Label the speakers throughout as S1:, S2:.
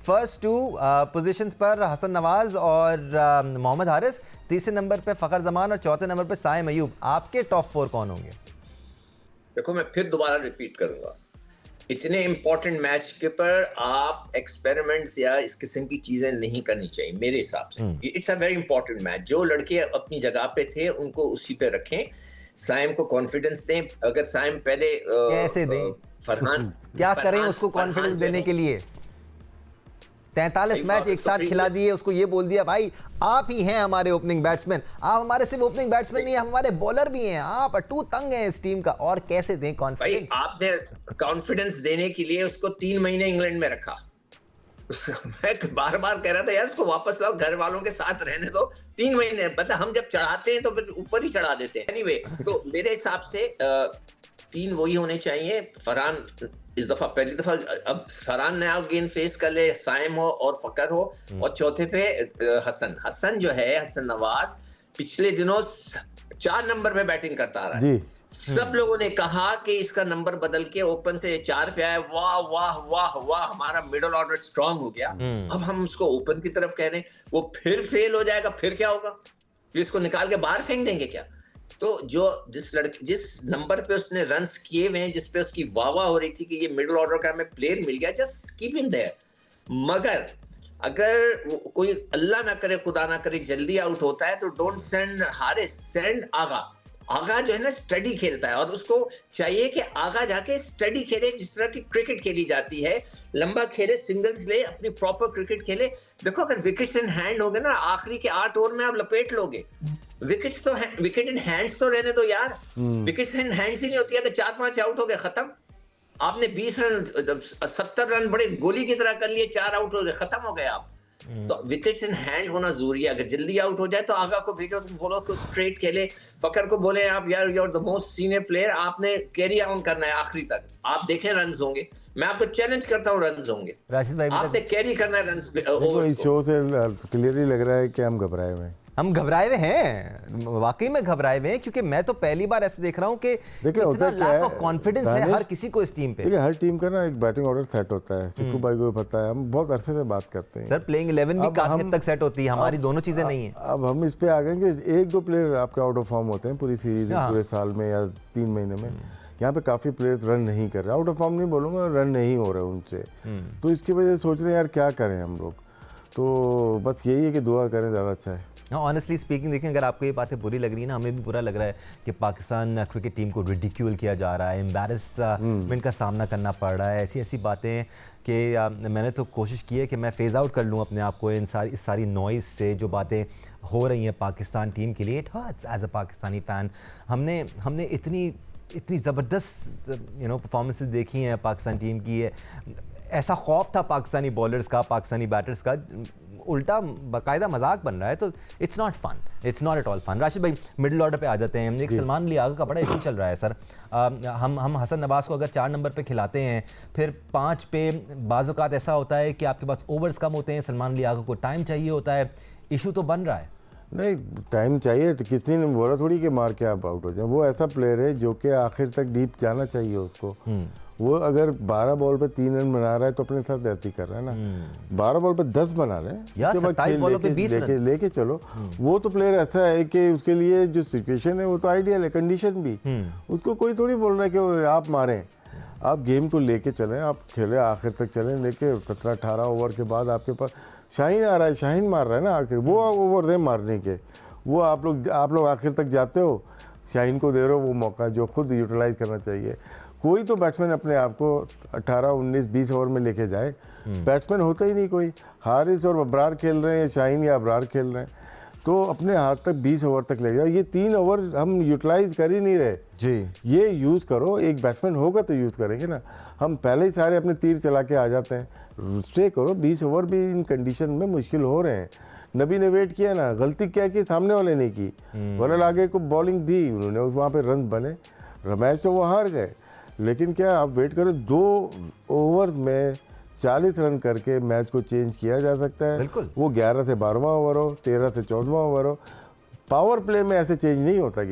S1: First two positions पर हसन नवाज और मोहम्मद हारिस, तीसरे नंबर पे फ़खर जमान और चौथे नंबर पे साइम अयूब। आपके टॉप 4 कौन होंगे?
S2: देखो, मैं फिर दोबारा रिपीट करूंगा, इतने इंपॉर्टेंट मैच के पर आप एक्सपेरिमेंट्स या इस किस्म की चीजें नहीं करनी चाहिए मेरे हिसाब से। It's a very important match. जो लड़के अपनी जगह पे थे उनको उसी पे रखें, साइम को कॉन्फिडेंस दें। अगर साइम पहले
S1: कैसे दें?
S2: फरहान
S1: क्या करें उसको कॉन्फिडेंस देने के लिए? 43 मैच एक साथ खिला दिए, उसको ये बोल दिया भाई आप ही हैं हमारे ओपनिंग बैट्समैन। आप हमारे सिर्फ ओपनिंग बैट्समैन नहीं, हमारे बॉलर भी हैं, आप अटू तंग हैं इस टीम का। और कैसे दें कॉन्फिडेंस?
S2: भाई आपने कॉन्फिडेंस देने के लिए उसको 3 महीने इंग्लैंड में रखा। मैं बार बार कह रहा था यार उसको वापस लाओ, घर वालों के साथ रहने दो 3 महीने। मतलब हम जब चढ़ाते हैं तो फिर ऊपर ही चढ़ा देते हैं। एनीवे, तो मेरे हिसाब से 3 वही होने चाहिए। फरहान इस दफा पहली दफा, अब फरहान नया गेंद फेस कर ले, साइम हो और फकर हो, और चौथे पे हसन जो है, हसन नवाज पिछले दिनों 4 नंबर पे बैटिंग करता आ रहा है। सब लोगों ने कहा कि इसका नंबर बदल के ओपन से 4 पे आए, वाह वाह वाह वाह, हमारा मिडिल ऑर्डर स्ट्रांग हो गया। अब हम उसको ओपन की तरफ कह रहे हैं, वो फिर फेल हो जाएगा, फिर क्या होगा? फिर इसको निकाल के बाहर फेंक देंगे क्या? तो जो जिस नंबर पे उसने रन्स किए हुए हैं, जिस पे उसकी वाह हो रही थी कि ये मिडिल ऑर्डर का हमें प्लेयर मिल गया, जस्ट कीप हिम देयर। मगर अगर कोई अल्लाह ना करे, खुदा ना करे, जल्दी आउट होता है तो डोंट सेंड हारिस, सेंड आगा। आगा जो है ना स्टडी खेलता है, और उसको चाहिए कि आगा जाके स्टडी खेले, जिस तरह की क्रिकेट खेली जाती है, लंबा खेले, सिंगल्स ले, अपनी प्रॉपर क्रिकेट खेले। देखो, अगर विकेट इन हैंड हो गए ना, आखिरी के 8 ओवर में आप लपेट लोगे। विकेट इन हैंड्स तो रहने दो यार। विकेट इन हैंड्स ही नहीं होती है तो 4-5 आउट हो गए, खत्म। आपने 20 रन 70 रन बड़े गोली की तरह कर लिए, 4 आउट हो गए, खत्म हो गए आप। तो विकेट्स इन हैंड होना जरूरी है। अगर जल्दी आउट हो जाए तो आगा को भेजो, तुम बोलो तो स्ट्रेट खेले। फकर को बोले आप यार you are the most senior player, आपने कैरी ऑन करना है आखिरी तक। आप देखें रन्स होंगे, मैं आपको चैलेंज करता हूँ, रन्स होंगे।
S1: राशिद भाई,
S2: आपने कैरी करना है रन्स।
S3: इस शो से क्लियरली लग रहा है कि हम घबराए हुए हैं।
S1: हम घबराए हुए हैं, वाकई में घबराए हुए हैं, क्योंकि मैं तो पहली बार ऐसे देख रहा हूं कि इतना लैक ऑफ कॉन्फिडेंस है हर किसी को इस टीम पे।
S3: हर टीम का ना एक बैटिंग ऑर्डर सेट होता है, चिक्कू भाई को पता है, हम बहुत अरसे से बात करते हैं।
S1: सर प्लेइंग 11 भी काफी हद तक सेट होती है, हमारी दोनों चीजें नहीं है।
S3: अब हम इस पे आ गए कि 1-2 प्लेयर आपके आउट ऑफ फॉर्म होते हैं पूरी सीरीज में, पूरे साल में या 3 महीने में। यहाँ पे काफ़ी प्लेयर्स रन नहीं कर रहे, आउट ऑफ फॉर्म नहीं बोलूँगा, रन नहीं हो रहे उनसे। तो इसकी वजह से सोच रहे हैं यार क्या करें हम लोग। तो बस यही है कि दुआ करें, ज़्यादा अच्छा है।
S1: ऑनेस्टली स्पीकिंग, देखें, अगर आपको ये बातें बुरी लग रही है ना, हमें भी बुरा लग रहा है कि पाकिस्तान क्रिकेट टीम को रिडिक्यूल किया जा रहा है, एम्बैरसमेंट का सामना करना पड़ रहा है। ऐसी बातें कि मैंने तो कोशिश की है कि मैं फेज़ आउट कर लूँ अपने आप को इस सारी नॉइज़ से जो बातें हो रही हैं पाकिस्तान टीम के लिए। It hurts as a Pakistani fan. हमने इतनी ज़बरदस्त परफॉर्मेंसेस देखी हैं पाकिस्तान टीम की। ऐसा खौफ था पाकिस्तानी बॉलर्स का, पाकिस्तानी बैटर्स का, उल्टा बाकायदा मजाक बन रहा है। तो it's not fun, it's not at all fun. Rashid भाई, मिडिल ऑर्डर पे आ जाते हैं। एक सलमान अली आगा का बड़ा इशू चल रहा है सर। हम हसन नवाज को अगर 4 नंबर पे खिलाते हैं, फिर 5 पे बाज़ औक़ात ऐसा होता है कि आपके पास ओवर्स कम होते हैं, सलमान अली आगा को टाइम चाहिए होता है। इशू तो बन रहा है।
S3: नहीं, टाइम चाहिए तो किसी ने बोला थोड़ी कि मार के आप आउट हो जाए। वो ऐसा प्लेयर है जो कि आखिर तक डीप जाना चाहिए उसको। वो अगर 12 बॉल पे 3 रन बना रहा है तो अपने साथ ऐसी कर रहा है ना। 12 बॉल पे 10 बना रहे हैं,
S1: 27 बॉलों पे 20 रन
S3: लेके चलो। वो तो प्लेयर ऐसा है कि उसके लिए जो सिचुएशन है वो तो आइडियल है, कंडीशन भी। उसको कोई थोड़ी बोल रहा है कि आप मारें। आप गेम को लेके चलें, आप खेले आखिर तक चलें। लेके 17-18 ओवर के बाद आपके पास शाहीन आ रहा है, शाहीन मार रहा है ना आखिर। वो ओवर है मारने के, वो आप लोग आखिर तक जाते हो, शाहीन को दे रहे हो वो मौका जो खुद यूटिलाइज करना चाहिए। कोई तो बैट्समैन अपने आप को 18, 19, 20 ओवर में लेके जाए। बैट्समैन होता ही नहीं कोई। हारिस और अबरार खेल रहे हैं, शाहीन या अबरार खेल रहे हैं, तो अपने हाथ तक 20 ओवर तक ले जाओ। ये 3 ओवर हम यूटिलाइज कर ही नहीं रहे
S1: जी।
S3: ये यूज़ करो, एक बैट्समैन होगा तो यूज़ करेंगे ना। हम पहले ही सारे अपने तीर चला के आ जाते हैं। स्टे करो, 20 ओवर भी इन कंडीशन में मुश्किल हो रहे हैं। नबी ने वेट किया ना, गलती क्या की सामने वाले ने की। वरना आगे को बॉलिंग दी उन्होंने, उस वहाँ पे रन बने, मैच तो वो हार गए। लेकिन क्या आप वेट करो, 2 ओवर्स में 40 रन करके मैच को चेंज किया जा सकता है।
S1: बिल्कुल।
S3: वो 11 से 12वां ओवर हो, 13 से 14वां ओवर हो। पावर प्ले में ऐसे चेंज नहीं होता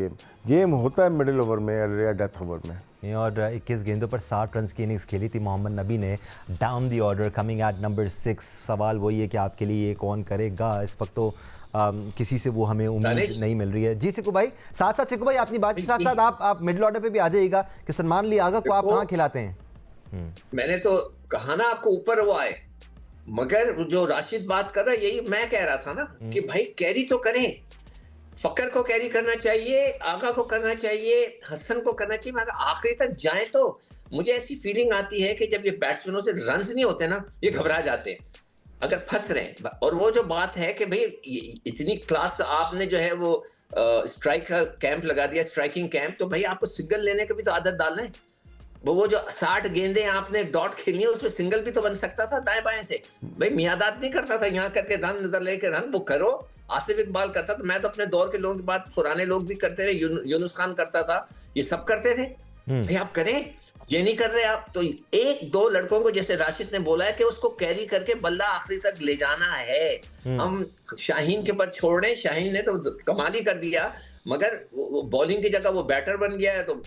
S3: गेम होता है मिडिल ओवर में या डेथ ओवर में।
S1: और 21 गेंदों पर 60 रन की इनिंग्स खेली थी मोहम्मद नबी ने। Down the order coming at number 6। सवाल वही है कि आपके लिए ये कौन करेगा इस वक्त, तो किसी से वो हमें उम्मीद नहीं मिल रही है। जी सिकू भाई, साथ सिकू भाई अपनी बात के साथ साथ आप मिडिल ऑर्डर पे भी आ जाइएगा कि सलमान अली आगा को आप कहाँ खिलाते हैं।
S2: मैंने तो कहा ना आपको ऊपर वो आए, मगर जो राशिद बात कर रहा है यही मैं कह रहा था ना कि भाई कैरी तो करें, फकर को कैरी करना चाहिए, आगा को करना चाहिए, हसन को करना चाहिए, मगर आखिरी तक जाए। तो मुझे ऐसी फीलिंग आती है कि जब ये बैट्समैनों से रन्स नहीं होते ना, ये घबरा जाते हैं अगर फंस रहे हैं। और वो जो बात है कि भाई इतनी क्लास आपने जो है वो स्ट्राइक का कैंप लगा दिया, स्ट्राइकिंग कैंप, तो भाई आपको सिंगल लेने की भी तो आदत डालना है। वो जो 60 गेंदें आपने डॉट खेली है उसमें सिंगल भी तो बन सकता था दाएं बाएं से। भाई मियादाद नहीं करता था यहाँ करके रन इधर लेके रन, वो करो। आसिफ इकबाल करता, तो मैं तो अपने दौर के लोगों की बात पुराने लोग भी करते रहे, यूनुस खान करता था, ये सब करते थे। भाई आप करें, ये नहीं कर रहे आप। तो एक दो लड़कों को जैसे राशिद ने बोला है कि उसको कैरी करके बल्ला आखिरी तक ले जाना है। हम शाहीन के ऊपर छोड़ रहे हैं, शाहीन ने तो कमाल ही कर दिया, मगर बॉलिंग की जगह वो बैटर बन गया है। तो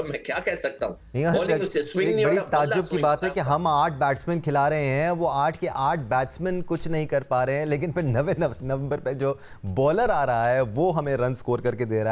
S2: मैं क्या कह सकता हूँ, बॉलिंग उससे स्विंग नहीं हो रहा।
S1: बड़ी ताज्जुब की बात है कि हम 8 बैट्समैन खिला रहे हैं, वो 8 के 8 बैट्समैन कुछ नहीं कर पा रहे हैं, लेकिन फिर 9वें नंबर पे जो बॉलर आ रहा है वो हमें रन स्कोर करके दे रहा है।